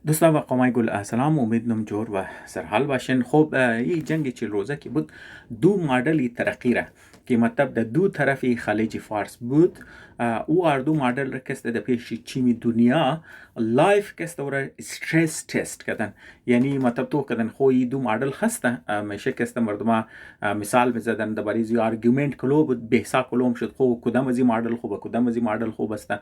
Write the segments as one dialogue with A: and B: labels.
A: دوستان و قومای گل سلام، امیدوارم جور و سرحال باشین. خب این جنگ 40 روزه که بود دو ماڈل ترقی را که مطلب در دو طرف خلیج فارس بود. او دو ماڈل را کست در پیش چیمی دنیا لایف کست و استریس تست کردن، یعنی مطلب تو کردن خوی دو ماڈل خسته میشه کست مردم مثال بزدن در بریزی آرگومنت کلو بود بحثا کلوم شد خو کدام از این ماڈل خوبه کدام از این ماڈل خوب است.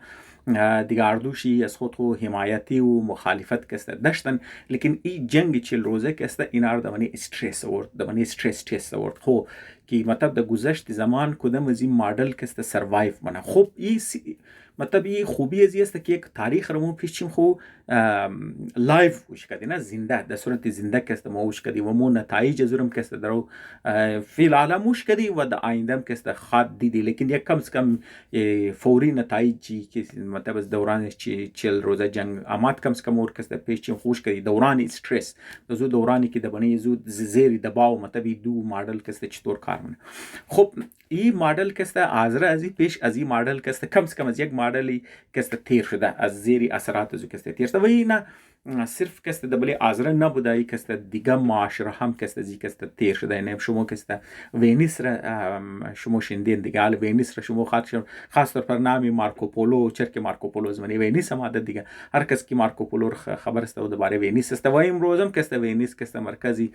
A: دیگه اردوشی از خود خو حمایتی و مخالفت کست داشتن، لیکن این جنگ 40 روزه کست اینا رو دمانی استریس آورد، دمانی استریس تست آورد. خب که مطلب در گذشت زمان کدام از این ماڈل کست سروایو منه. خب این مطلب این خوبی از است که یک تاریخ رو ما پیشیم خو لایف وش کردی نه زنده، در صورت زنده کست ما وش کردی و ما نتایج زورم کست درو فی العالم وش کردی و در آینده کست خواهد دیدی، لیکن یک کم از کم فوری نتایجی که مطلب از دوران 40 روزه جنگ آمد کم از کم اور کست پیشیم خوش کردی دوران استرس، دو دورانی که دبنی زود زیر دباو مطلب دو ماڈل کست چطور کار منه. خب این ماڈل کست آزرہ از پیش از این ماڈل کست کم از کم از یک ماڈلی کست تیر شده از زیری اثرات از کست تیر شده و این صرف کست دبلی آزرہ نبوده، ای کست دیگه معاشره هم کست زی کست تیر شده. یعنی شما کست وینیس را شما شندین دیگه، حال وینیس را شما خاص طور پر نامی مارکوپولو چرک مارکوپولو از منی وینیس هم عادت دیگه هر کس کی مارکوپولو خبر است و درباره وینیس است و امروز هم کست وینیس کست مرکزی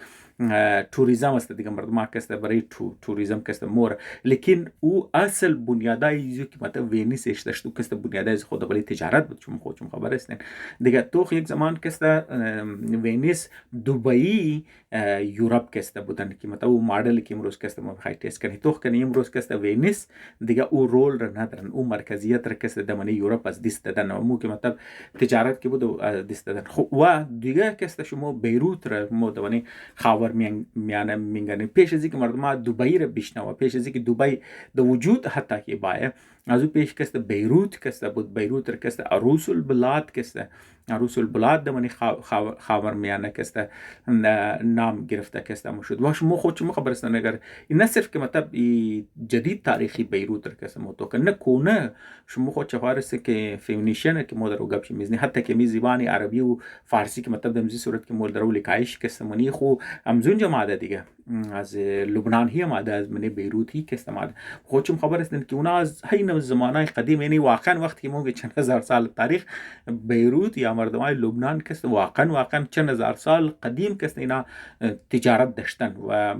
A: توریسم است دیگه، مردم کست برای توریسم کست مور، لیکن او اصل بنیادای که مطلب وینیس اشتش تو کست بنیادای خود برای تجارت بود. شما خودتون خبر هستین دیگه. تو یک زمان کست وینیس دبی یورپ کست بودن که مطلب او ماڈل که امروز کست ما بخوای تست کنی تو کنی امروز کست وینیس دیگه او رول را ندارن، او مرکزیت را کست دمنی یورپ از دست دادن و مو که مطلب تجارت که بود از دست دادن. خب و دیگه کست شما بیروت را مو دمنی خاور میانه میگن پیش از اینکه مردم دبی را بشنوه، پیش از اینکه دبی د وجود حتی که بایه از او پیش کست بیروت کست بود، بیروت را کست عروس البلاد کست عروس البلاد دمنی خاور میانه کست نام گرفته کست شد. و شما خود شما خبر هستن اگر این نه صرف که مطلب جدید تاریخی بیروت را کست موتو کنه کونه شما خود چفار است که فیمینیشن که مو درو گپ میزنی حتی که می زبانی عربی و فارسی که مطلب دمزی صورت که مول درو لکایش کست منی خو امزون جماعه دیگه از لبنان هی ماده از من بیروت هی کست ماده خودشون خبر هستن که اونا از هین زمانه قدیم، یعنی واقعا وقتی که مو چند هزار سال تاریخ بیروت یا مردمای لبنان کست واقعا چند هزار سال قدیم کست اینا تجارت داشتن و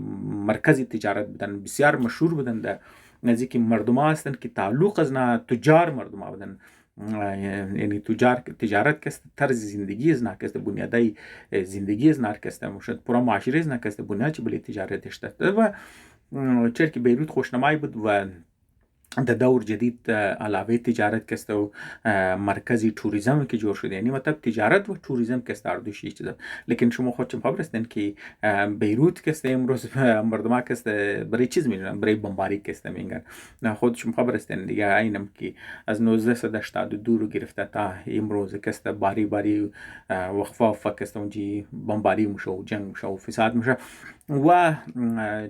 A: مرکزی تجارت بودن، بسیار مشهور بودن در نزدیک مردم هستن که تعلق از نه تجار مردم بودن، یعنی تجارت کست طرز زندگی از نه کست بنیادی زندگی از نه کست مشد پورا معاشره از نه کست بنیاد چه بلی تجارت داشته و چرا بیروت خوشنمای بود و در دور جدید علاوه تجارت کست و مرکزی توریسم که جور شده، یعنی مطلب تجارت و توریسم کست هر دوشی چیزا. لیکن شما خودتون خبر هستین که بیروت کست امروز مردم کست برای چیز میدونن، برای بمباری کست میگن. خودشون خبر هستین دیگه اینم که از 1982 رو گرفته تا امروز کست باری وقفه کست اونجی بمباری میشه و جنگ میشه و فساد میشه و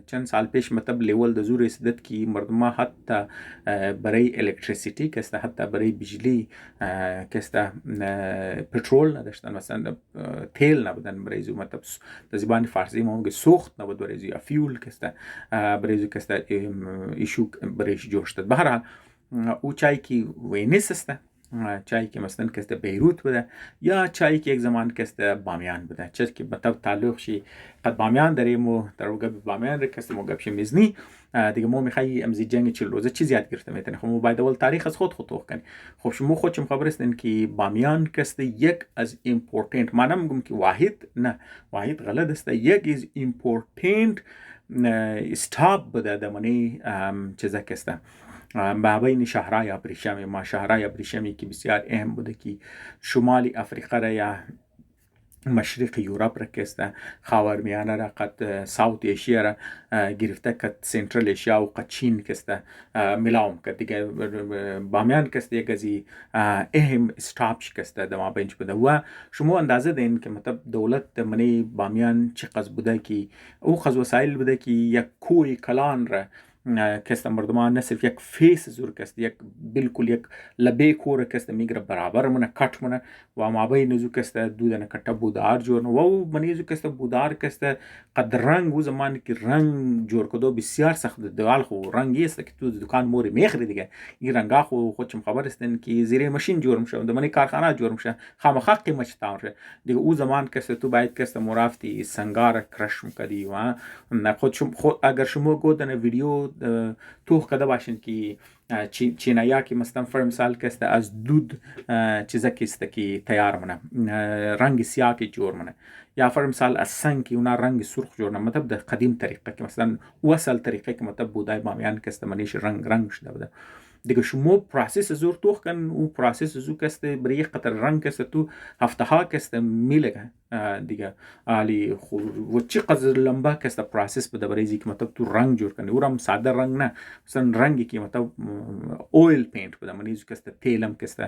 A: چند سال پیش مطلب لیول د زور رسیدت که مردم حتی برای الکتریسیتی کسته حتی برای بجلی کسته پترول نداشتن، مثلا تیل نبودن برای زو مطلب در زبان فارسی ما میگه سوخت نبود برای زو فیول کسته برای زو کسته ایشو برایش جوش داد. به هر حال او چایی که وینیس است، چایی که مثلا کست بیروت بوده یا چایی که یک زمان کست بامیان بوده، چیزی که مطلب تعلق شی قد بامیان داریم و در اوگه بامیان رو کست موگبش میزنی دیگه ما میخوایی امزی جنگ 40 روزه چیز یاد گرفته میتونی. خب ما باید اول تاریخ از خود توخ کنی. خب شما خودشم خبر هستین که بامیان کست یک از ایمپورتنت، من نمیگم که واحد، نه واحد غلط است، یک از ایمپورتنت استاب بوده دمانی چیزا کسته با بین شاھراہ ابریشم ما شاھراہ ابریشمی که بسیار اهم بوده که شمال افریقا را یا مشرق یورپ را کسته خاورمیانه را قد ساوت ایشیا را گرفته کد سنترال ایشیا و قد چین کسته ملاوم کد دیگه. بامیان کسته یک ازی اهم استاپش کسته دما بینچ بوده و شما اندازه دین که مطلب دولت منی بامیان چه قض بوده که او قض وسایل بوده که یک کوی کلان را کست مردمان نه صرف یک فیس زور کست یک بالکل یک لبه کور کست میگره برابر منه کٹ منه و مابین زو کست دودن کٹا بودار جور و منیزو کست بودار کست قد رنگ و زمان که رنگ جور کدو بسیار سخت دوال خو رنگی است که تو دکان موری میخری دیگه این رنگا خو خودشم خبر استن که زیر ماشین جور میشه د منی کارخانه جور میشه خامخا قیمت تاور دیگه او زمان کست تو باید کست مرافتی سنگار کرش میکردی و خودشم خود اگر شما گودن ویدیو تو کده باشین که چینایا که مثلا فر مثال کست از دود چیزا کست که تیار منه رنگ سیاه که جور منه یا فر مثال از سنگ که اونا رنگ سرخ جور منه مطلب در قدیم طریقه که مثلا وصل طریقه که مطلب بودای بامیان کست منیش رنگ شده بوده دیگه شما پروسس زور توخ کن او پروسس زو کست برای قطر رنگ کست تو هفته ها کست میلگه دیگه علی و چی قدر لمبا کست پروسس بده برای زی که مطلب تو رنگ جور کنی او رم ساده رنگ نه مثلا رنگی که مطلب اویل پینت بده منیزو کست تیلم کست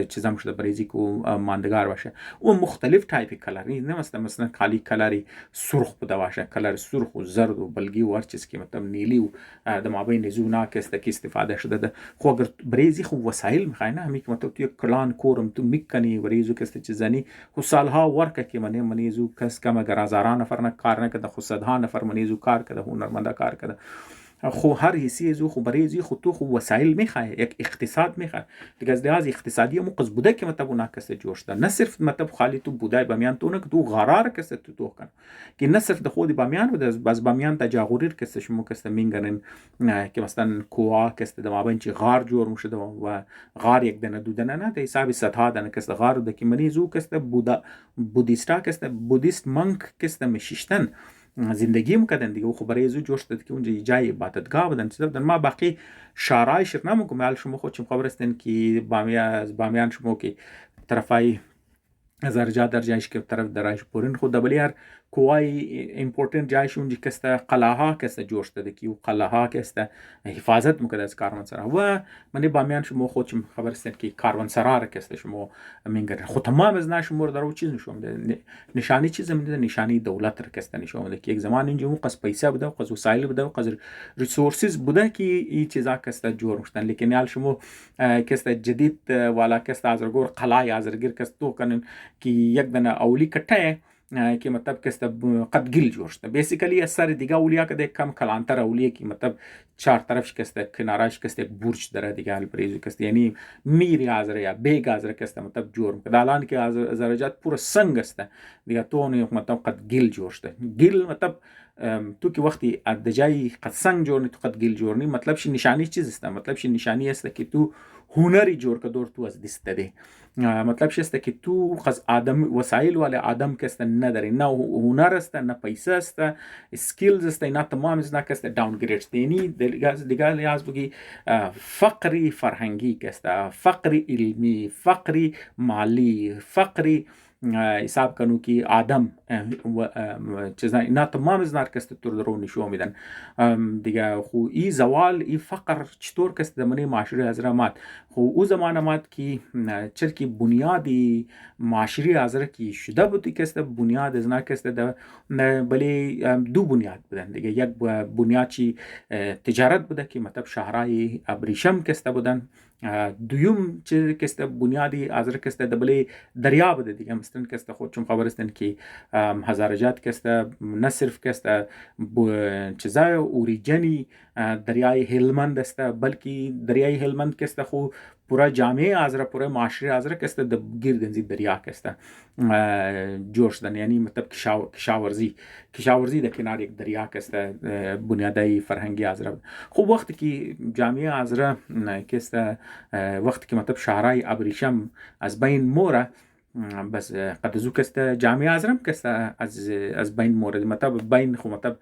A: چیزام شده برای زی که ماندگار باشه او مختلف تایپی کلر نه مثلا کالی کلری سرخ بده باشه کلر سرخ و زرد و بلگی و هر چیز که مطلب نیلی و د مابین زونا کست کی استفاده شده ده خو اگر بریزی خو وسایل میخوای نه همی که مطلب تو کلان کورم تو میکنی بریزو کست چیزانی خو سالها ورکه که منیزو کس کم اگر هزاران نفر نه کار نکده خو صدها نفر منیزو کار کده هنرمنده کار کده خو هر حسی زو خو بریزی خو تو خو وسایل میخوای یک اقتصاد میخوای دیگه از لحاظ اقتصادی مقص بوده که مطلب اونا کس جوش ده نه صرف مطلب خالی تو بودای بامیان تو نه که تو غرار کس تو کن که نه صرف د خود بامیان بوده از بامیان تا جاغوریر کس شما کس مینگنن که مثلا گواہ کس د مابین چی غار جور مشده و غار یک دنه دو دنه نه د حساب صدها دنه کس غار ده که منی زو کس بودیستا کس بودیست منک کس مشیشتن زندگی میکردن دیگه خب برای زو جوش داد که اونجا جای عبادتگاه بودن چیزا بودن ما باقی شاھراہ شرنا میگم حال شما خودشم خبر هستین که بامیان شما که طرفای آزرہ در جایش که طرف درایش پورین خود دبلیار کوای امپورتنت جایش اونجا کسته قلعه کسته جوش داده که او قلعه کسته حفاظت میکرد از کاروانسرا و من بامیان شما خودشم خبر هستین که کاروانسرا کسته شما میگن خود تمام از نشون در او چیز نشون میده نشانی چیز میده نشانی دولت را کسته نشون میده که یک زمان اینجا قص پیسه بوده قص وسایل بوده قص ریسورسز بوده که این چیزا کسته جور میشدن لیکن حال شما کسته جدید والا کسته آزرگور قلعه آزرگیر کسته تو کنن که یک دنه اولی کټه که مطلب کسته قد گل جوش ده بیسیکلی از سر دیگه اولیا که کم کلانتر اولیه که مطلب چهار طرفش کسته کناراش کسته برج داره دیگه البریزو کسته یعنی میری آزرہ یا بیگ آزرہ کسته مطلب جور میکنه الان که آزرجات پورا سنگ است دیگه تو مطلب قد گل جوش ده گل مطلب تو که وقتی از جای قد سنگ جور نی تو قد گل جور نی مطلب شی نشانی چیز است مطلب شی نشانی است که تو هنری جور که دور تو از دست ده مطلب شی است که تو خز آدم وسایل ولی آدم کسته نداری نه هنر است نه پیسه است اسکیلز است نه تمام از نه کسته داون گریډ دینی دیگه لحاظ بگی فقری فرهنگی کسته فقری علمی فقری مالی فقری حساب کنو که آدم چیزا اینا تمام از نار کسته تر درو نشو میدن دیگه خو ای زوال ای فقر چطور کسته منی معاشره آزرہ مات خو او زمانه مات کی چرکی بنیادی معاشره آزرہ کی شده بودی کسته بنیاد از نار کسته بلی دو بنیاد بودن دیگه یک بنیاد چی تجارت بوده که مطلب شاھراہ ابریشم کسته بودن دویم چیز کسته بنیادی آزرہ کسته دبلی دریا بوده دیگه مثلا کسته خودشون خبر هستن که هزارجات کسته نه صرف کسته چیزای اوریجنی دریای هلمند است بلکه دریای هلمند کسته خو پورا جامعه آزرہ پورا معاشره آزرہ کسته د گردنزی دریا کسته جوش دن یعنی مطلب کشاورزی د کنار یک دریا کسته بنیادی فرهنگی آزرہ خب وقتی که جامعه آزرہ کسته وقتی که مطلب شاھراہ ابریشم از بین موره بس قد زو کسته جامعه آزرم کسته از بین مورد مطلب بین خو مطلب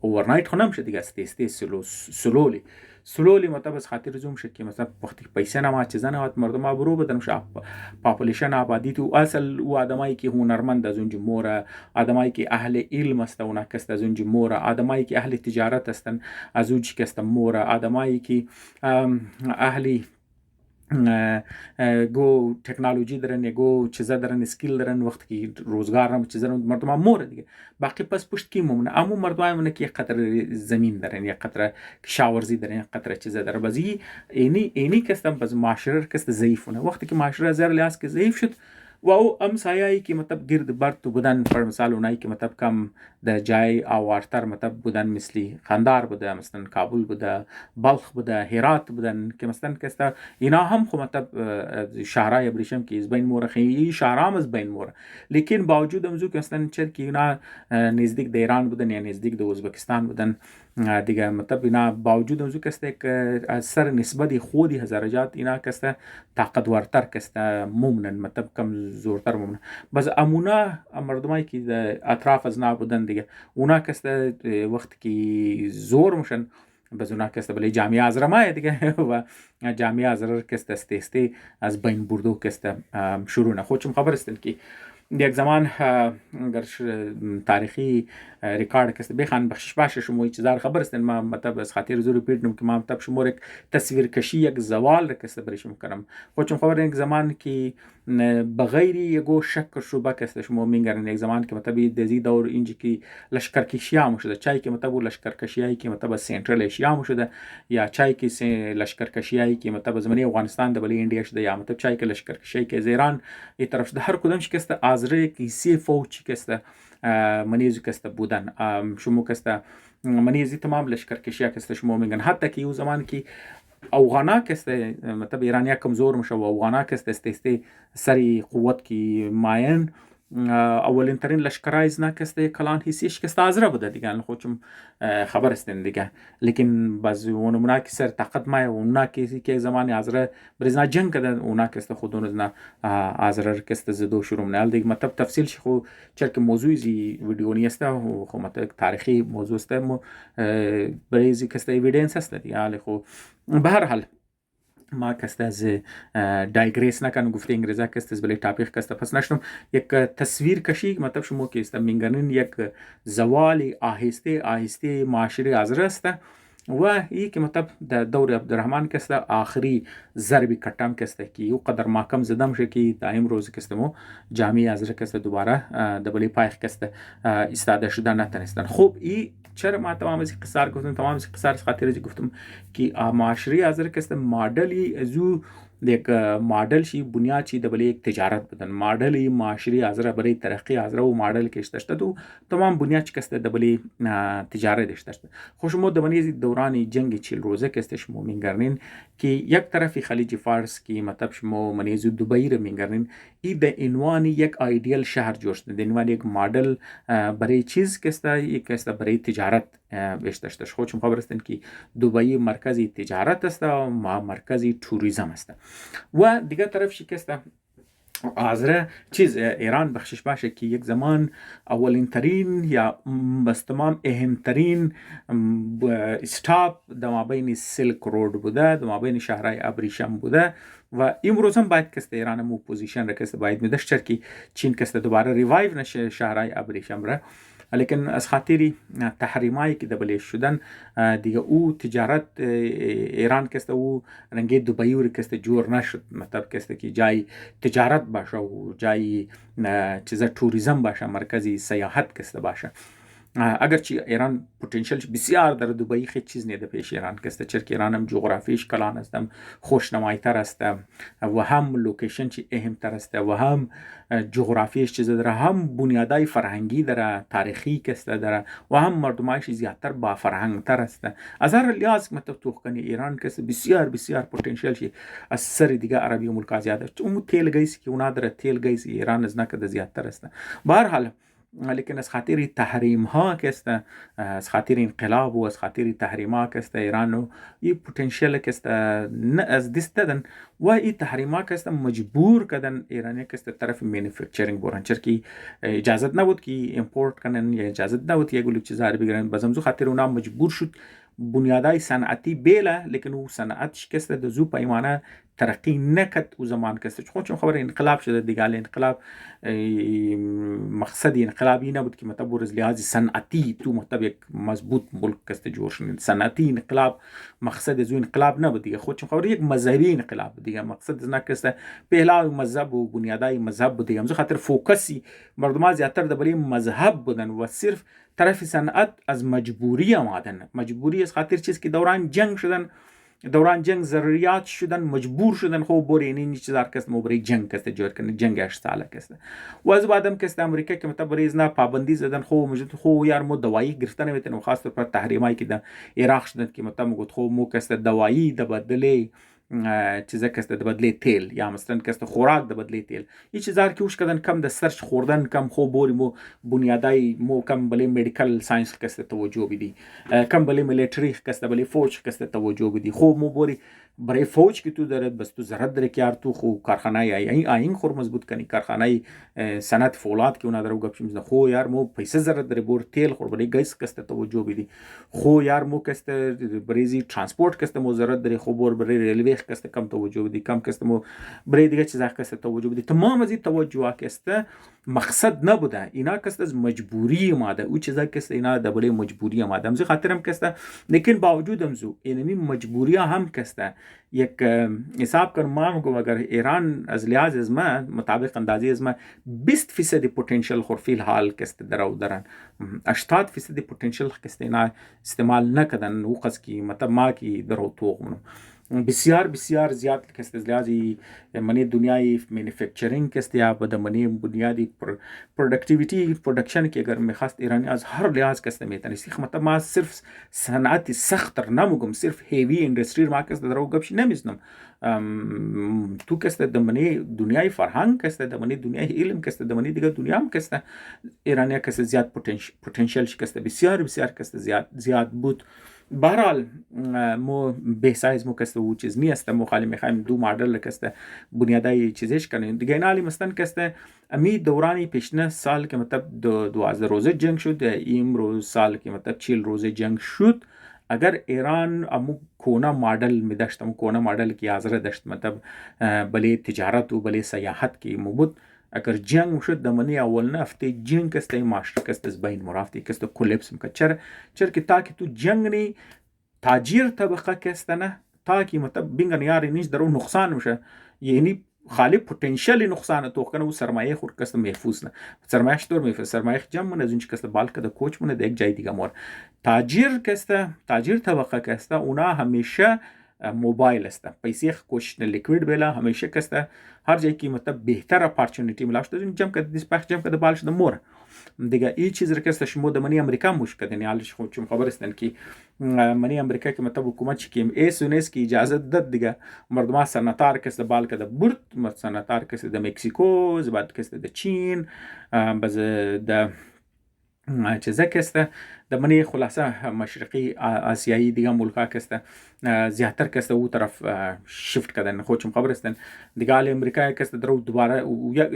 A: اورنایت خو نمیشه دیگه است سلولی مطلب از خاطر زوم شه که مثلا وقتی پیسه نما چیزا نه مردم ابرو بدن شه پاپولیشن آبادی تو اصل او آدمایی که هنرمند از اونج موره آدمایی که اهل علم است اونا کسته از اونج موره آدمایی که اهل تجارت هستن از اونج کسته موره آدمایی که اهل گو تکنولوژی دارن، گو چیزا دارن، اسکیل دارن، وقت که روزگار هم چیزا مردم هم موره دیگه. باقی پس پشت کی ممونه؟ امو مردم همونه که یک قطر زمین دارن، یک قطر کشاورزی دارن، یک قطر چیزا داره. بازی اینی کستم باز معاشره کست ضعیفونه. وقتی که معاشره از هر لحاظ که ضعیف شد و او امسایه‌ای که مطلب گرد بر تو بودن، پر مثال اونایی که مطلب کم در جای آوارتر مطلب بودن، مثلی خندار بوده، مثلا کابل بوده، بلخ بوده، هرات بودن، که مثلا کستا اینا هم خو مطلب شاھراہ ابریشم که از بین موره، خیلی شاھراہ هم از بین موره. لیکن باوجود امزو که مثلا چر که اینا نزدیک د ایران بودن یا نزدیک د ازبکستان بودن دیگه، مطلب اینا باوجود امزو کسته که از سر نسبت خودی هزارجات اینا کسته طاقتورتر کسته ممنن، مطلب کم زورتر ممنن. بس امونا مردمایی که د اطراف از نا بودن دیگه، اونا کسته وقت که زور مشن بس اونا کسته بله جامعه آزرہ مایه دیگه و جامعه آزرہ کسته استه از بین بردو کسته شروع نه. خودشم خبر استن که یک زمان اگر تاریخی ریکارد کسته بخوان بخشش باشه شما چیزا خبر استن، ما مطلب از خاطر زور پیٹ نم که ما مطلب شما یک تصویر کشی یک زوال کسته برشم کنم. خودشم خبر یک زمان که بغیر یگو شک و شبه کسته شما میگرن، یک زمان که مطلب دزی دور اینجی که لشکرکشی هم شده، چای که مطلب لشکرکشی که مطلب سنترال ایشیا هم شده، یا چای که لشکرکشی که مطلب زمانی افغانستان ده بلی انډیا شده، یا مطلب چای که لشکرکشی که ایران ای طرف شده. هر کدومش کسته آزره که سی فوج کسته منیزو کسته بودن، شما کسته منیزی تمام لشکرکشی کسته شما میگن. حتی که او زمان که افغانا کسته مطلب ایرانیا کمزور مشه و افغانا کسته استه سری قوت کی ماین، اولین ترین لشکرای زنا کسته کلان حسیش کسته آزرہ بوده دیگه. خودشم خبر استن دیگه. لیکن باز اونا که سر طاقت مای اونا که زمان آزرہ برزنا جنگ کردن، اونا کسته خودون زنا آزرہ کسته زدو شروع منال دیگه. مطلب تفصیل خو چرک موضوعی زی ویدیو نیسته خو مطلب تاریخی موضوع است بریزی کسته ایویدنس است دیگه. خو به هر حال ما کسته از دایگریس نکنم، گفته انگریزا کسته از بله تاپیخ کسته پس نشتم. یک تصویر کشی مطلب شما که است میگنین یک زوال آهسته آهسته معاشره آزرہ است و ای که مطلب در دور عبدالرحمن کسته آخری ضربی کٹم کسته که او قدر محکم زدم شه که تا امروز کسته مو جامعه آزرہ کسته دوباره دبلی پایخ کسته استاده شده نتنستن. خوب ای چرا ما تمام از قصار گفتم، تمام از قصار خاطر گفتم که معاشره آزرہ کسته ماڈلی ازو یک ماڈل شی بنیاد شی دبلی یک تجارت بدن، ماڈلی معاشره آزرہ برای ترقی آزرہ و ماڈل کشته تو تمام بنیاد کسته دبلی تجارت داشته. خوشمو دبنی دوران جنگ 40 روزه کسته شما میگرنین که یک طرفی خلیج فارس کی مطلب شما منیزو دبی رو میگرنین، ای به عنوان یک ایدئل شهر جوړ شده، د عنوان یک ماډل برای چیز کسته یک کسته برای تجارت وشتشته. خودشم خبر استن که دبی مرکزی تجارت است و مرکزی توریسم است. و دیگه طرف شکسته آزرہ چیز ایران بخشش باشه که یک زمان اولین ترین یا بس تمام اهم ترین استاپ در مابین سلک رود بوده، در مابین شاھراہ ابریشم بوده و امروز هم باید کسته ایران هم اپوزیشن را کسته باید میداشت چر که چین کسته دوباره ریوایو نشه شاھراہ ابریشم را. لیکن از خاطری تحریمایی که دبلی شدن دیگه او تجارت ایران کسته او رنگی دبی ور کسته جور نشد، مطلب کسته که جای تجارت باشه و جای چیزا توریسم باشه، مرکزی سیاحت کسته باشه. اگرچه ایران پتانسیل بسیار در دبی خیلی چیز نیده پیش ایران کسته، چرا که ایران هم جغرافیش کلان است، هم خوشنمایی تر است و هم لوکیشن چی اهم تر است و هم جغرافیش چیز داره، هم بنیادای فرهنگی داره، تاریخی کسته داره و هم مردمایش زیادتر با فرهنگ تر است. از هر لحاظ مطلب توخکنی ایران کسته بسیار بسیار پتانسیل شی از سر دیگه عربی ملکا زیاده. اون تیل گیسی که اونا داره تیل گیسی ایران از نکده زیادتر است. به هر حال لیکن از خاطر تحریم ها کسته، از خاطر انقلاب و از خاطر تحریم ها کسته ایرانو این پتانسیل کسته نه از دست دادن و این تحریم ها کسته مجبور کردن ایرانی کسته طرف مینوفکچرینگ برن، چرا که اجازت نبود که امپورت کنن یا اجازت نبود که گلوب چیزا بگیرن. بازمزو خاطر اونا مجبور شد بنیادای صنعتی بیله، لیکن او صنعت شکسته دزو پیمانه ترقی نکرد او زمان کست. خود چون خبر انقلاب شده دیگه، انقلاب مقصد انقلاب این نبود که مطلب از لحاظ صنعتی تو مطلب یک مضبوط ملک کست جور شد. صنعتی انقلاب مقصد از انقلاب نبود دیگه. خود چون خبر یک مذهبی انقلاب دیگه، مقصد از نکست پهلا مذهب و بنیادای مذهب بود دیگه. همزه خاطر فوکسی مردم زیادتر دبلی مذهب بودن و صرف طرف صنعت از مجبوری آمدن. مجبوری از خاطر چیز که دوران جنگ شدن، دوران جنگ ضروریات شدن، مجبور شدن خب بوری این چیزار کست برای جنگ کست جور کنه، جنگ 8 ساله کست. و از بعدم کست امریکا که مطلب برای ازنا پابندی زدن خب مجد خب یار مو دوایی گرفتن میتن و خاص طور پر تحریمایی که در عراق شدن که مطلب گفت خب مو کست دوایی د بدله چیزا کست د بدله تیل یا مثلا کست خوراک د بدله تیل این چیزار که وش کردن کم د سرچ خوردن کم خب بوری مو بنیادای مو کم بله مدیکل ساینس کست توجه بدی، کم بله ملیتری کست بله فوج کست توجه بدی. خب مو بوری برای فوج که تو دارد بس تو ضرورت داره که تو خو کارخانه این خور مضبوط کنی، کارخانه صنعت فولاد که اونا داره گپ میزنه. خو یار مو پیسه ضرورت داره بور تیل خور برای گیس کست توجه بدی. خو یار مو کست برای ترانسپورت کست مو ضرورت داره خو بور برای ریلوی کست کم توجه بدی، کم کست مو برای دیگه چیزا کست توجه بدی. تمام از این توجه کست مقصد نبوده، اینا کست از مجبوری اومده. او چیزا کست اینا دبله مجبوری اومده. همزی خاطرم کست لیکن باوجود همزو اینمی مجبوری هم کست یک حساب کن ما میگم اگر ایران از لحاظ از ما مطابق اندازی از ما 20% پتانسیل خور فی الحال کست درو درن 80% پتانسیل کست اینا استعمال نکردن وقت کی مطلب ما کی درو توغمنو بسیار بسیار زیاد کست از لحاظی منی دنیای مینوفکچرینگ کست یا بد منی بنیادی پروڈکٹیویٹی پروڈکشن کی اگر میخواست ایرانی از هر لحاظ کست میتن استخ مطلب ما صرف صنعت سختر نموگم صرف هیوی انڈسٹری ما کست درو گپش نمیزنم تو کست دمنی دنیای فرهنگ کست دمنی دنیای علم کست دمنی دیگه دنیا هم کست ایرانی کست زیاد پتانسیل کست بسیار بسیار کست زیاد بود. بهرحال مو بهسایز مو کسته و چیز نیست، مو خالی میخوایم دو ماڈل کسته بنیادای چیزش کنیم دیگه. این حالی مثلا کسته امی دورانی پیشنه سال که مطلب 12 روزه جنگ شد، این روز سال که مطلب 40 روزه جنگ شد. اگر ایران امو کونا ماڈل می داشت، امو کونا ماڈل کی آزرہ داشت مطلب بله تجارت و بله سیاحت کی مبود، اگر جنگ شد دمنی اول نفته جنگ کسته معاشره کسته از بین مرافتی کسته کلیپس میکرد. چرا که تا که تو جنگ نی تاجر طبقه کسته نه تا که مطلب بینگن یاری نیست درو نقصان میشه، یعنی خالی پتانسیل نقصان تو کنه و سرمایه خور کسته محفوظ نه. سرمایه شطور محفوظ سرمایه جمع من از اون کسته بالک د کوچ من د یک جای دیگه مور. تاجر کسته تاجر طبقه کسته اونا همیشه موبایل است، پیسې کوشش نه لیکوید بلا همیشه کسته هر جایی که مطلب بهتر اپورتونیتی ملاش دادن جمع کد دیس پخ جمع کد بالش د مور دیگه. این چیز رو کسته شما د منی امریکا مش کدنی حالش خود چون خبر استن که منی امریکا که مطلب حکومت چکیم ایس اونس کی اجازه داد دیگه مردم سنتار کسته بال کد برد سنتار کسته د مکسیکو زباد کسته د چین باز د چیزا کسته د منی خلاصه مشرقی آسیایی دیگه ملکا کسته زیادتر کسته او طرف شفت کردن. خود چون خبر استن دیگه حال امریکا کسته درو دوباره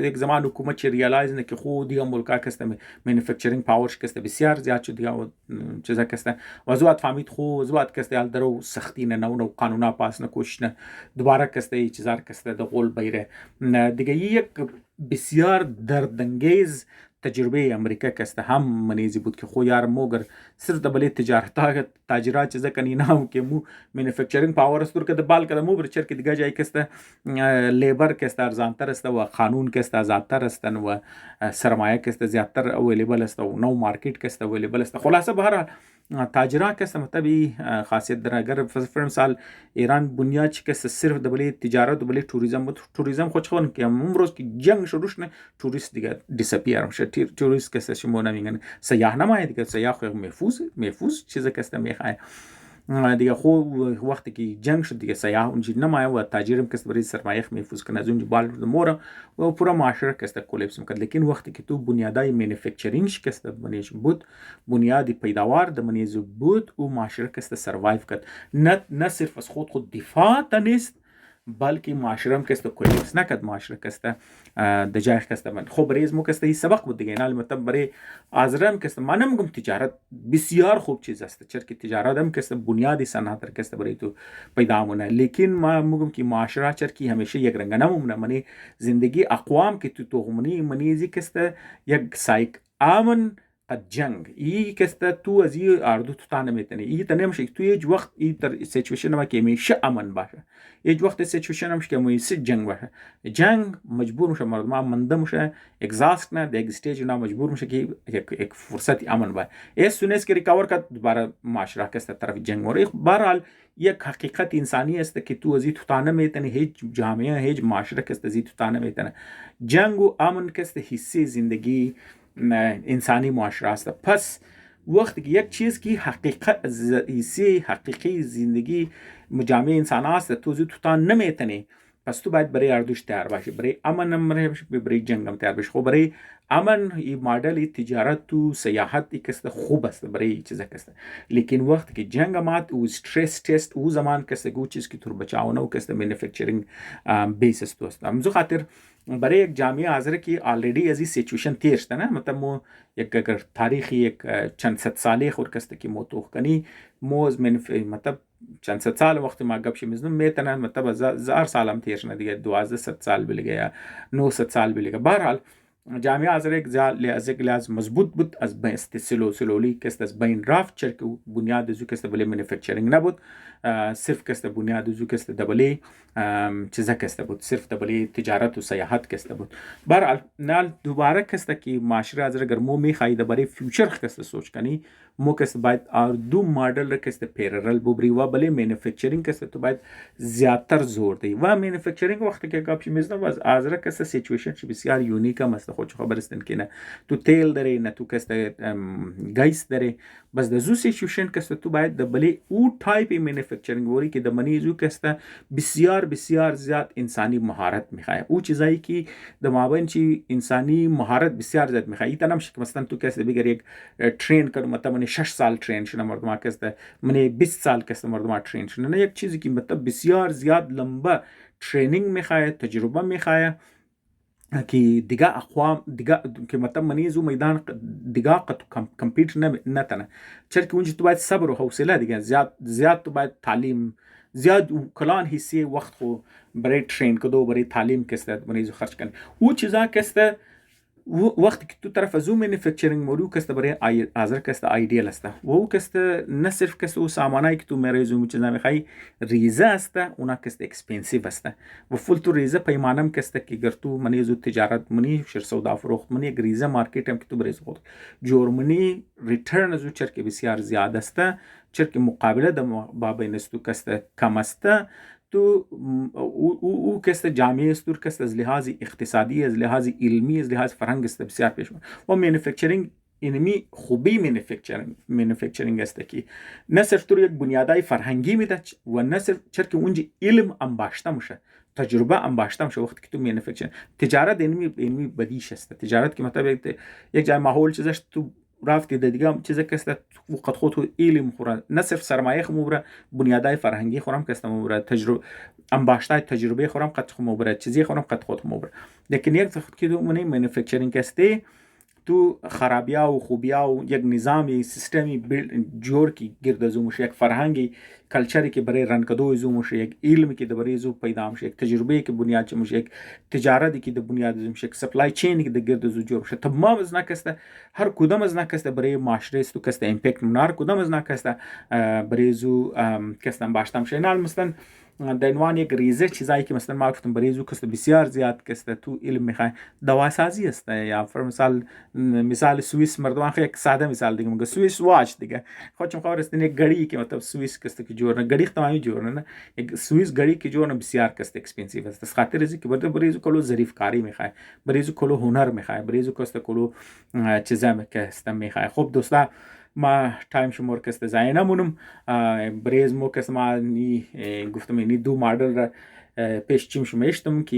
A: یک زمان حکومت چه ریالایز نه که خود دیگه ملکا کسته مانیفکتچرینگ پاورش کسته بسیار زیاد شد دیگه چیزا کسته و زوات فهمید خو زوات کسته حال درو سختی نه نو قانونا پاس نه کوشش نه دوباره کسته چیزار کسته د قول بیره دیگه. یک بسیار دردانگیز تجربه امریکا کسته هم منیزی بود که خو یار موگر صرف د بلی تاجرات چیزا کنی نام که مو مانیفکچرینگ پاور استور که د بال که مو برچر که دیگه جای کسته لیبر کسته ارزانتر است و قانون کسته آزادتر استن و سرمایه کسته زیادتر اویلیبل است و نو مارکت کسته اویلیبل است. خلاصه بهرحال تاجران کسته مطلبی خاصیت در اگر فرم سال ایران بنیاد چی کسته صرف د بلی تجارت و بلی توریزم خود خون که امروز که جنگ شروعش نه توریست دیگه دیسپیر میشه. توریست کسته شما نمیگن سیاح نماید دیگه سیاح خو محفوظ چیزا کسته میخواه دیگه. خو وقتی که جنگ شد دیگه سیاح اونجی نمایه و تاجرم کسته برای سرمایه محفوظ کنه از اونجی بال موره و پورا معاشره کسته کلیپس میکرد. لیکن وقتی که تو بنیادای مانیفکچرینگ کسته بنیش بود بنیادی پیداوار د منیز بود او معاشره کسته سروایو کرد نه صرف از خود دفاع تا نیست بلکه معاشره هم کست کلیپس نکد معاشره کست دجای کست من خب برای از مو کست سبق بود دیگه. نال مطلب برای آزرہ هم کست من میگم تجارت بسیار خوب چیز است، چرا که تجارت هم کست بنیادی صنعت کست برای تو پیدا مونه. لیکن ما میگم که معاشره چرا که همیشه یک رنگ نمونه. منی زندگی اقوام که تو منی زی کست یک سایک امن قد جنگ ای کست تو از ای اردو تو تانه میتنی ای تنه میشه تو هیچ وقت ای در سیچویشن ما که میشه امن باشه، هیچ وقت سیچویشن هم که میشه جنگ باشه. جنگ مجبور میشه مردم منده میشه اگزاست نه در یک استیج نه مجبور میشه که یک فرصتی امن باشه. اس سونس که ریکاور کرد دوباره معاشره کست طرف جنگ وره. بهرحال یک حقیقت انسانی است که تو از ای تو تانه میتنی، هیچ جامعه هیچ معاشره کست از ای تو تانه میتنه. جنگ و امن کست حصه زندگی انسانی معاشره است. پس وقتی که یک چیز کی حقیقت حصه حقیقی زندگی جامعه انسان است تو تان نمیتنی، پس تو باید برای اردوش تیار باشی، برای امن هم برای جنگ هم تیار باشی. خب برای امن این ماڈل تجارت تو سیاحت کست خوب است برای چیزا کست، لیکن وقتی که جنگ آمد و استریس تیسٹ او زمان کست گو چیز کی تو بچاونه و کست مینوفکچرینگ بیسس تو است. همزو خاطر برای یک جامعه آزرہ کی آلریڈی از این سیچویشن تیر شده نه، مطلب مو یک اگر تاریخی یک چند صد ساله خور کست کی موتوخ کنی موز مطلب چند صد سال وقتی ما گپ میزنم میتونن مطلب 1000 سال هم تیر شده دیگه، 1200 سال بلیگه یا 900 سال بلیگه. بهرحال جامعه آزرہ یک لحاظ مضبوط بود از بین سلولی کست از بین رفت، چرا که بنیاد زو کست بله مینوفکچرینگ نبود، صرف کست بنیاد زو کست دبلی چیزا کست بود، صرف دبلی تجارت و سیاحت کست بود. بهرحال نال دوباره کست که معاشره آزرہ اگر مو میخوای دبره فیوچر کست سوچ کنی مو کست باید دو ماڈل کست پیرل ببری و بله مینوفکچرینگ کست تو باید زیادتر زور دی و مینوفکچرینگ وقتی که گپ میزنم و آزرہ کست سیچویشن بسیار یونیک هم است. خود خبر است که نه تو تیل داره نه تو کست گیس داره، بس د زو سیچویشن کست تو باید د بله او تایپ مینوفکچرینگ وری که د منی زو کست بسیار بسیار زیاد انسانی مهارت میخواد. او چیزایی که د مابین چی انسانی مهارت بسیار زیاد میخواد. این تنم که مثلا تو کست بگر یک ترین کر مطلب من 6 سال ترین شنه مردم کست من 20 سال کست مردم ترین شنه نه، یک چیزی که مطلب بسیار زیاد لمبه ترینینگ میخواد، تجربه میخواد که دیگه اقوام دیگه که مطلب منی زو میدان دیگه قد کمپیت نتنه، چرا که اونجا تو باید صبر و حوصله دیگه زیاد تو باید تعلیم زیاد کلان حصے وقت خو برای ترین کدو برای تعلیم کسته منی زو خرچ کنی. او چیزا کسته وقتی که تو طرف از اون مینوفکچرینگ مورو کسته برای آزرہ کسته ایدیل است و او کسته نه صرف کسته او سامانایی که تو میره زوم چیزا میخوای ریزه است اونا کسته اکسپنسیو است و فول تو ریزه پیمانم کسته که گر تو منی زو تجارت منی شر سودا فروخت منی یک ریزه مارکت هم که تو برای خود جور منی ریترن زو چرک بسیار زیاد است، چرک مقابله د بابین استو کسته کم است تو او کست جامعه استور کست از لحاظ اقتصادی از لحاظ علمی از لحاظ فرهنگ است بسیار پیش و مینوفکچرینگ اینمی خوبی مینوفکچرینگ است که نه صرف تو یک بنیادای فرهنگی میده و نه صرف چرا اونجا علم انباشته میشه، تجربه انباشته میشه. وقتی که تو مینوفکچرینگ تجارت اینمی بدیش است. تجارت که مطلب یک جای ماحول چیزش تو رافتی د دیگه چیزا کسته قد خود علم خوره نه صرف سرمایه خموره بنیادای فرهنگی خورم کسته موره تجربه انباشته تجربه خورم قد خموره چیزی خورم قد خود خموره. لیکن یک وقت که منی مینوفکچرینگ کسته تو خرابیا و خوبیا و یک نظامی سیستمی جور کی گرد ازو مشه، یک فرهنگی کلچری که برای رن کدو ازو مشه، یک علمی که برای ازو پیدا مشه، یک تجربه که بنیاد چه مشه، یک تجارتی که بنیاد ازو مشه، یک سپلای چین که گرد ازو جور مشه. تمام از نکسته هر کدام از نکسته برای معاشره است تو کسته امپکت منار کدام از نکسته برای ازو کسته باشتم مشه. نال مثلا د عنوان یک ریزه چیزایی که مثلا ما گفتم برای زو کست بسیار زیاد کست تو علم میخوای دواسازی است. یا فر مثال سوئیس مردمان خیلی یک ساده مثال دیگه مگه سوئیس واچ دیگه خودم خبر است یک گڑی که مطلب سوئیس کست که جور نه گڑی تمامی جور نه یک سوئیس گڑی که جور نه بسیار کست اکسپنسیو است. خاطر ازی که برای زو کلو ظریف کاری میخوای، برای زو کلو هنر میخوای، برای زو کست کلو چیزا میخوای. خب دوستا ما تایم شمار کست زای نمونم بریز مو کست ما نی گفتم اینی دو ماڈل را پیشچیم شمیشتم که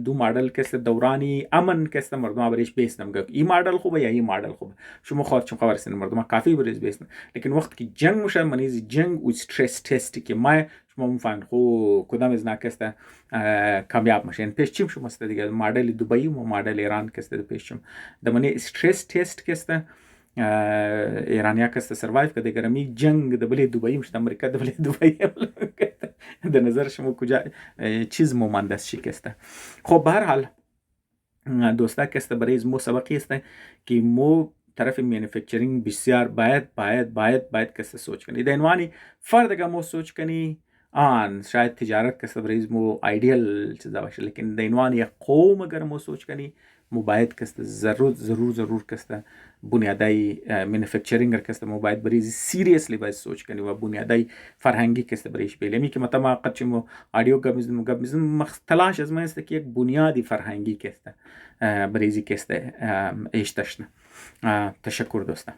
A: دو ماڈل کست دورانی امن کست مردم بریش بیستم گفت این ماڈل خوبه یا این ماڈل خوبه شما خواهد خبر سن مردم کافی بریش بیستم. لیکن وقت که جنگ میشه منیز جنگ و استریس تستی که ما شما میفهمید خو کدام از نکسته کامیاب میشه. این پیشچیم شما است دیگه ماڈل دبی و ماڈل ایران کسته پیشچیم دمنی استریس تست کسته ایرانیا کسته سروایو کده گرمی جنگ دبلی دبی مشت امریکا دبلی دبی در نظر شما کجا چیز مماندست شکسته. خب به هر حال دوستا کسته برای مو سبقی است که مو طرف مینوفکچرینگ بسیار باید کسته سوچ کنی. در عنوانی فرد اگر مو سوچ کنی آن شاید تجارت کسته برای مو ایدیل چیزا باشه. لیکن در عنوان یک قوم اگر مو سوچ کنی مو باید کسته ضرور کسته بنیادی مینوفکچرینگ کسته مو باید برای سیریسلی باید سوچ کنی و بنیادی فرهنگی کسته برایش بیلمی که متما قد مو آدیو گبزم مختلاش از من است که یک بنیادی فرهنگی کسته برایزی کسته ایشتشنه. تشکر دوستان.